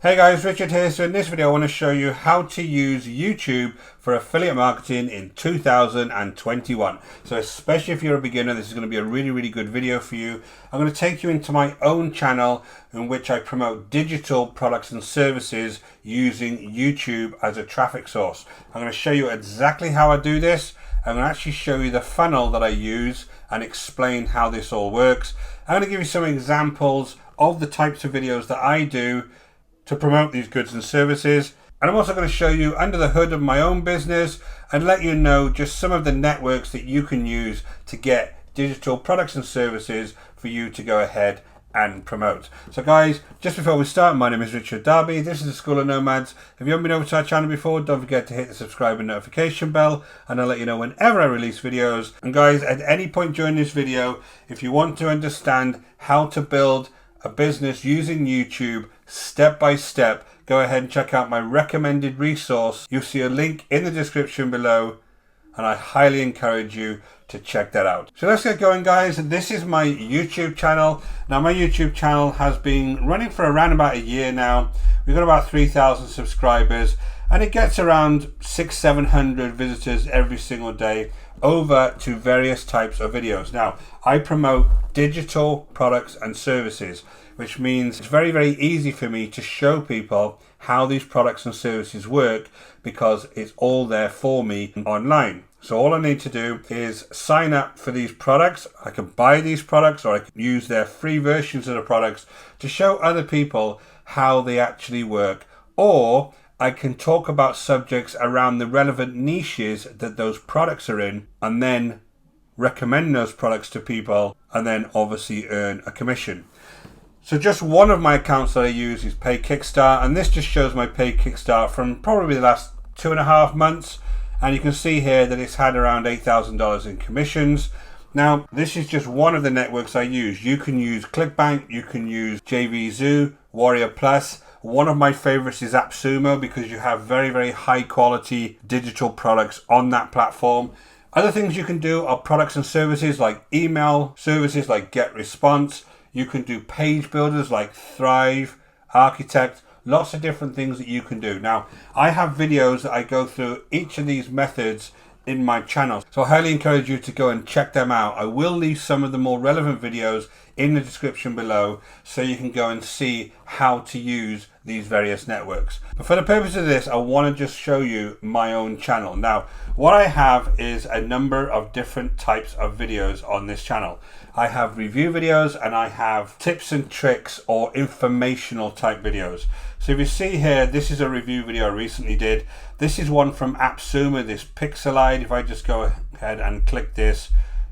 Hey guys, Richard here. So in this video I want to show you how to use YouTube for affiliate marketing in 2021. So especially if you're a beginner, this is going to be a really good video for you. I'm going to take you into my own channel in which I promote digital products and services using YouTube as a traffic source. I'm going to show you exactly how I do this. I'm going to actually show you the funnel that I use and explain how this all works. I'm going to give you some examples of the types of videos that I do to promote these goods and services. And I'm also going to show you under the hood of my own business and let you know just some of the networks that you can use to get digital products and services for you to go ahead and promote. So guys, just before we start, my name is Richard Darby. This is the School of Nomads. If you haven't been over to our channel before, don't forget to hit the subscribe and notification bell, and I'll let you know whenever I release videos. And guys, at any point during this video, if you want to understand how to build a business using YouTube step by step, go ahead and check out my recommended resource. You'll see a link in the description below, and I highly encourage you to check that out. So let's get going, guys. This is my YouTube channel. Now my YouTube channel has been running for around about a year now. We've got about 3,000 subscribers and it gets around 600-700 visitors every single day over to various types of videos. Now I promote digital products and services, which means it's very easy for me to show people how these products and services work because it's all there for me online. So all I need to do is sign up for these products. I can buy these products or I can use their free versions of the products to show other people how they actually work, or I can talk about subjects around the relevant niches that those products are in and then recommend those products to people and then obviously earn a commission. So just one of my accounts that I use is Pay Kickstart, and this just shows my Pay Kickstart from probably the last 2.5 months, and you can see here that it's had around $8,000 in commissions. Now this is just one of the networks I use. You can use Clickbank, you can use JVZoo, Warrior Plus. One of my favorites is AppSumo because you have very high quality digital products on that platform. Other things you can do are products and services like email services like GetResponse. You can do page builders like Thrive, Architect, lots of different things that you can do. Now, I have videos that I go through each of these methods in my channel, so I highly encourage you to go and check them out. I will leave some of the more relevant videos in the description below so you can go and see how to use these various networks. But for the purpose of this, I want to just show you my own channel. Now, what I have is a number of different types of videos on this channel. I have review videos and I have tips and tricks or informational type videos. So if you see here, this is a review video I recently did. This is one from AppSumo, this Pixelide. If I just go ahead and click this,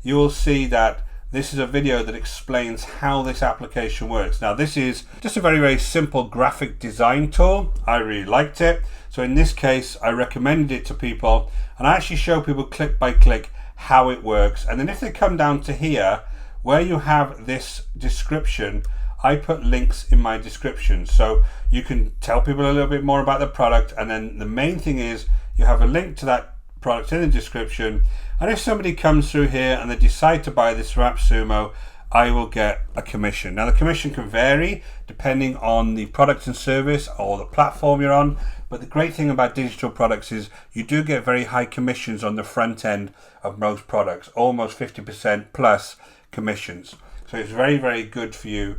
you will see that this is a video that explains how this application works. Now this is just a very simple graphic design tool. I really liked it. So in this case, I recommended it to people and I actually show people click by click how it works. And then if they come down to here, where you have this description, I put links in my description. So you can tell people a little bit more about the product. And then the main thing is you have a link to that product in the description. And if somebody comes through here and they decide to buy this from AppSumo, I will get a commission. Now the commission can vary depending on the product and service or the platform you're on. But the great thing about digital products is you do get very high commissions on the front end of most products, almost 50% plus commissions. So it's very good for you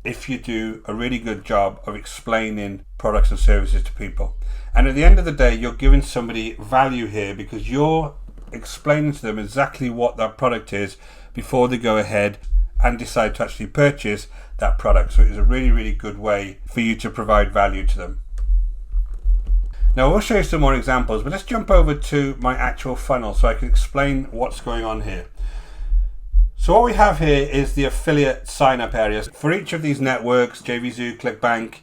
if you do a really good job of explaining products and services to people. And at the end of the day, you're giving somebody value here because you're explaining to them exactly what that product is before they go ahead and decide to actually purchase that product. So it's a really good way for you to provide value to them. Now we'll show you some more examples, but let's jump over to my actual funnel so I can explain what's going on here. So what we have here is the affiliate sign up areas. For each of these networks, JVZoo, Clickbank,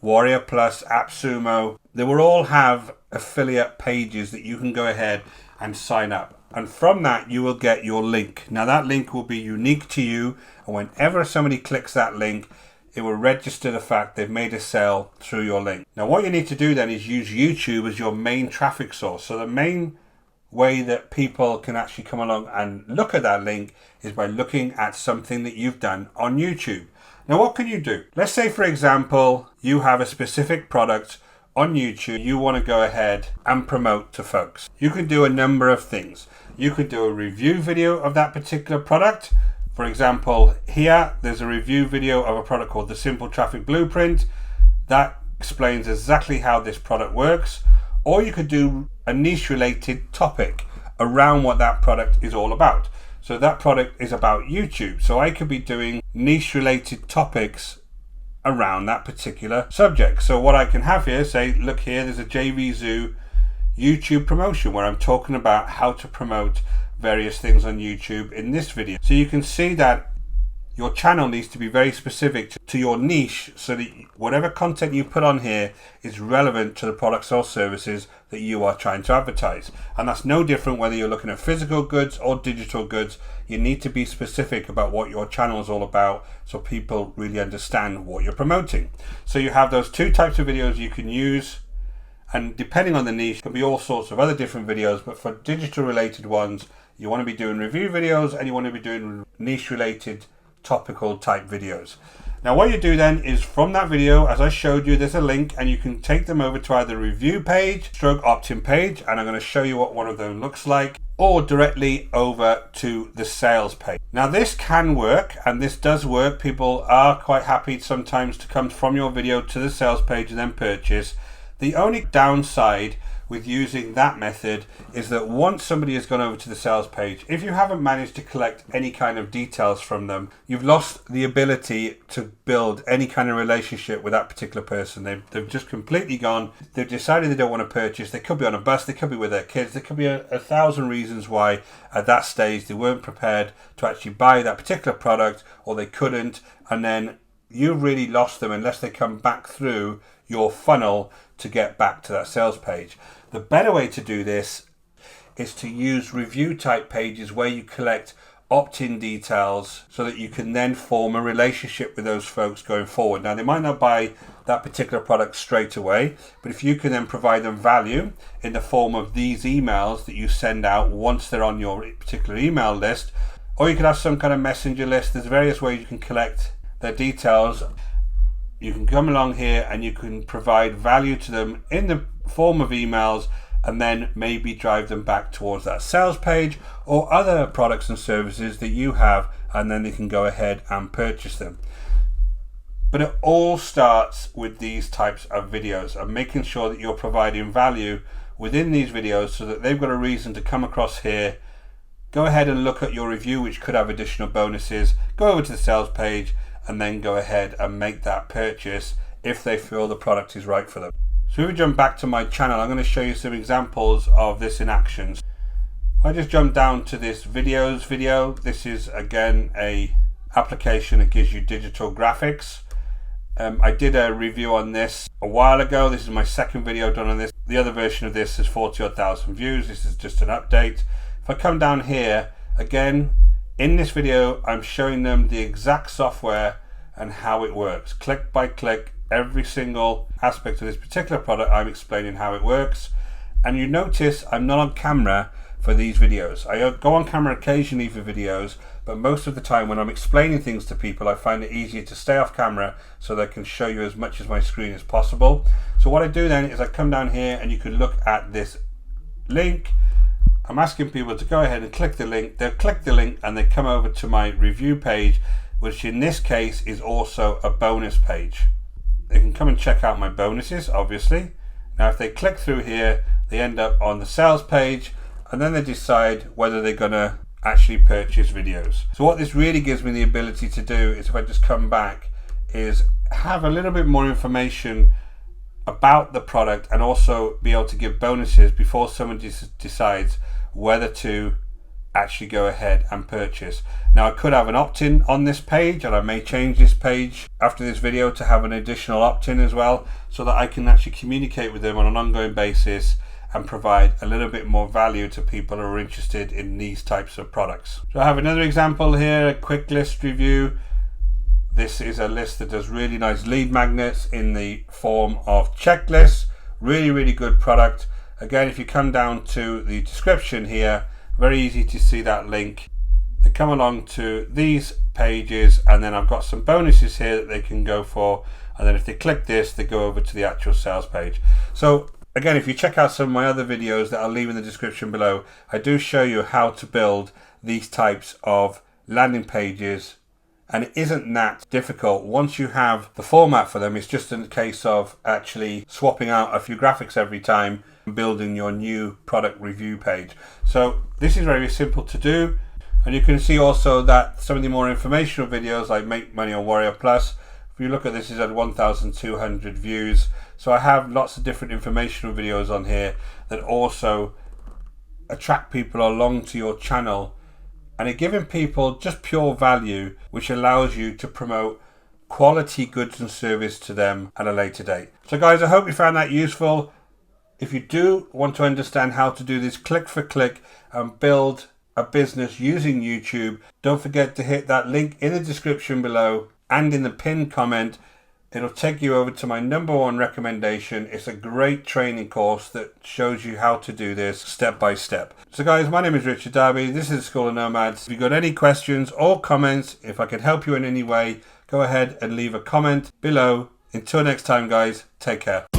Warrior Plus, AppSumo, they will all have affiliate pages that you can go ahead and sign up. And from that, you will get your link. Now that link will be unique to you. And whenever somebody clicks that link, it will register the fact they've made a sale through your link. Now what you need to do then is use YouTube as your main traffic source. So the main way that people can actually come along and look at that link is by looking at something that you've done on YouTube. Now what can you do? Let's say, for example, you have a specific product on YouTube you want to go ahead and promote to folks. You can do a number of things. You could do a review video of that particular product. For example, here there's a review video of a product called the Simple Traffic Blueprint that explains exactly how this product works. Or you could do a niche related topic around what that product is all about. So that product is about YouTube. So I could be doing niche related topics around that particular subject. So what I can have here, say, look here, there's a JV Zoo YouTube promotion where I'm talking about how to promote various things on YouTube in this video. So you can see that your channel needs to be very specific to your niche, so that whatever content you put on here is relevant to the products or services that you are trying to advertise. And that's no different whether you're looking at physical goods or digital goods. You need to be specific about what your channel is all about so people really understand what you're promoting. So you have those two types of videos you can use, and depending on the niche, there can be all sorts of other different videos. But for digital related ones, you want to be doing review videos and you want to be doing niche related topical type videos. Now what you do then is, from that video, as I showed you, there's a link and you can take them over to either review page stroke opt-in page, and I'm going to show you what one of them looks like, or directly over to the sales page. Now this can work, and this does work. People are quite happy sometimes to come from your video to the sales page and then purchase. The only downside with using that method is that once somebody has gone over to the sales page, if you haven't managed to collect any kind of details from them, you've lost the ability to build any kind of relationship with that particular person. They've just completely gone. They've decided they don't want to purchase. They could be on a bus, they could be with their kids, there could be a thousand reasons why at that stage they weren't prepared to actually buy that particular product, or they couldn't, and then you've really lost them unless they come back through your funnel to get back to that sales page. The better way to do this is to use review type pages where you collect opt-in details so that you can then form a relationship with those folks going forward. Now they might not buy that particular product straight away, but if you can then provide them value in the form of these emails that you send out once they're on your particular email list, or you can have some kind of messenger list. There's various ways you can collect their details. You can come along here and you can provide value to them in the form of emails, and then maybe drive them back towards that sales page or other products and services that you have, and then they can go ahead and purchase them. But it all starts with these types of videos and making sure that you're providing value within these videos so that they've got a reason to come across here, go ahead and look at your review, which could have additional bonuses, go over to the sales page, and then go ahead and make that purchase if they feel the product is right for them. So if we jump back to my channel, I'm going to show you some examples of this in action. I just jump down to this videos video. This is again a application that gives you digital graphics. I did a review on this a while ago. This is my second video done on this. The other version of this has 40,000 views. This is just an update. If I come down here, again, in this video, I'm showing them the exact software and how it works. Click by click, every single aspect of this particular product, I'm explaining how it works. And you notice I'm not on camera for these videos. I go on camera occasionally for videos, but most of the time when I'm explaining things to people, I find it easier to stay off camera so that I can show you as much as my screen as possible. So what I do then is I come down here and you can look at this link. I'm asking people to go ahead and click the link. They'll click the link and they come over to my review page, which in this case is also a bonus page. They can come and check out my bonuses, obviously. Now if they click through here, they end up on the sales page, and then they decide whether they're going to actually purchase videos. So what this really gives me the ability to do is, if I just come back, is have a little bit more information about the product and also be able to give bonuses before someone decides whether to actually go ahead and purchase. Now I could have an opt-in on this page, and I may change this page after this video to have an additional opt-in as well, so that I can actually communicate with them on an ongoing basis and provide a little bit more value to people who are interested in these types of products. So I have another example here, a quick list review. This is a list that does really nice lead magnets in the form of checklists. Really good product. Again, if you come down to the description here, very easy to see that link. they come along to these pages, and then I've got some bonuses here that they can go for, and then if they click this, they go over to the actual sales page. So again, if you check out some of my other videos that I'll leave in the description below, I do show you how to build these types of landing pages, and it isn't that difficult. Once you have the format for them, it's just a case of actually swapping out a few graphics every time and building your new product review page. So this is very simple to do, and you can see also that some of the more informational videos like Make Money on Warrior Plus, if you look at this, is at 1,200 views. So I have lots of different informational videos on here that also attract people along to your channel, and are giving people just pure value, which allows you to promote quality goods and service to them at a later date. So guys, I hope you found that useful. If you do want to understand how to do this click for click and build a business using YouTube, don't forget to hit that link in the description below and in the pinned comment. It'll take you over to my #1 recommendation. It's a great training course that shows you how to do this step by step. So guys, my name is Richard Darby. This is the School of Nomads. If you've got any questions or comments, if I can help you in any way, go ahead and leave a comment below. Until next time guys, take care.